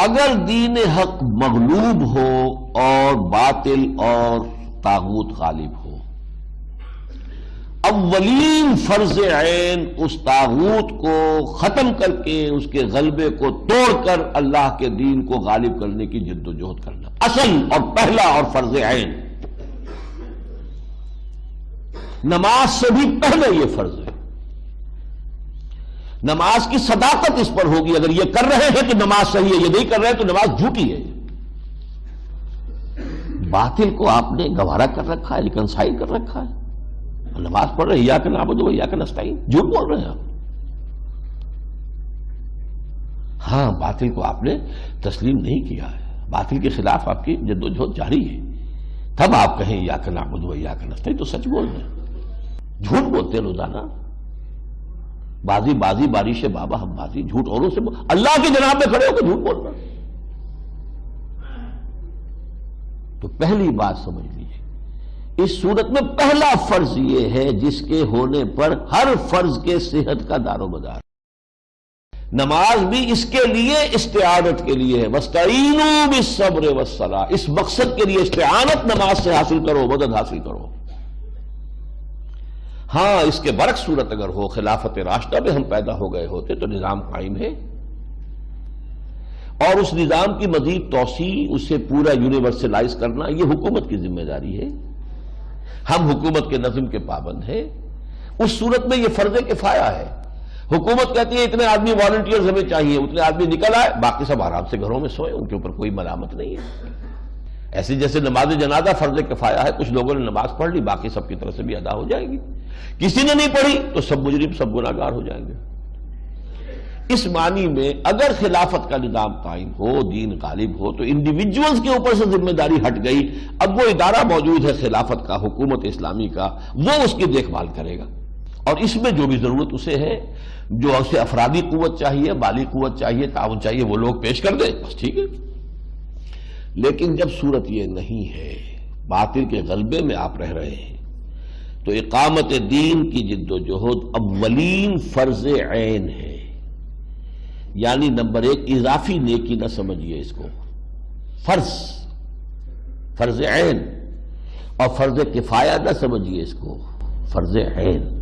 اگر دین حق مغلوب ہو اور باطل اور طاغوت غالب ہو، اولین فرض عین اس طاغوت کو ختم کر کے اس کے غلبے کو توڑ کر اللہ کے دین کو غالب کرنے کی جد و جہد کرنا، اصل اور پہلا اور فرض عین۔ نماز سے بھی پہلے یہ فرض ہے۔ نماز کی صداقت اس پر ہوگی، اگر یہ کر رہے ہیں تو نماز صحیح ہے، یہ نہیں کر رہے تو نماز جھوٹی ہے۔ باطل کو آپ نے گوارا کر رکھا ہے، ریکنسائل کر رکھا ہے، نماز پڑھ رہے ہیں ایاک نعبد و ایاک نستعین، جھوٹ بول رہے ہیں آپ۔ ہاں، باطل کو آپ نے تسلیم نہیں کیا ہے، باطل کے خلاف آپ کی جد و جہد جاری ہے، تب آپ کہیں ایاک نعبد و ایاک نستعین تو سچ بول رہے ہیں۔ جھوٹ بولتے روزانہ، بازی بارش بابا ہم بازی، جھوٹ اوروں سے اللہ کی جناب میں کھڑے ہو کے جھوٹ بول رہے ہیں۔ تو پہلی بات سمجھ لیجیے، اس صورت میں پہلا فرض یہ ہے جس کے ہونے پر ہر فرض کے صحت کا دار و مدار۔ نماز بھی اس کے لیے استعانت کے لیے ہے، وَاسْتَعِینُوا بِالصَّبْرِ وَالصَّلَاةِ، اس مقصد کے لیے استعانت نماز سے حاصل کرو، مدد حاصل کرو۔ ہاں، اس کے برعکس صورت اگر ہو، خلافت راشدہ میں ہم پیدا ہو گئے ہوتے تو نظام قائم ہے، اور اس نظام کی مزید توسیع، اسے پورا یونیورسلائز کرنا یہ حکومت کی ذمہ داری ہے۔ ہم حکومت کے نظم کے پابند ہیں۔ اس صورت میں یہ فرض کفایہ ہے۔ حکومت کہتی ہے اتنے آدمی والنٹیئرز ہمیں چاہیے، اتنے آدمی نکل آئے، باقی سب آرام سے گھروں میں سوئے، ان کے اوپر کوئی ملامت نہیں ہے۔ ایسے جیسے نماز جنازہ فرض کفایہ ہے، کچھ لوگوں نے نماز پڑھ لی، باقی سب کی طرف سے بھی ادا ہو جائے گی۔ کسی نے نہیں پڑھی تو سب مجرم، سب گناہگار ہو جائیں گے۔ اس معنی میں اگر خلافت کا نظام قائم ہو، دین غالب ہو، تو انڈیویجولز کے اوپر سے ذمہ داری ہٹ گئی، اب وہ ادارہ موجود ہے خلافت کا، حکومت اسلامی کا، وہ اس کی دیکھ بھال کرے گا، اور اس میں جو بھی ضرورت اسے ہے، جو اسے افرادی قوت چاہیے، مالی قوت چاہیے، تعاون چاہیے، وہ لوگ پیش کر دیں، بس ٹھیک ہے۔ لیکن جب صورت یہ نہیں ہے، باطل کے غلبے میں آپ رہ رہے ہیں، تو اقامت دین کی جد و جہد اولین فرض عین ہے۔ یعنی نمبر ایک، اضافی نیکی نہ سمجھیے اس کو، فرض عین، اور فرض کفایہ نہ سمجھیے اس کو، فرض عین۔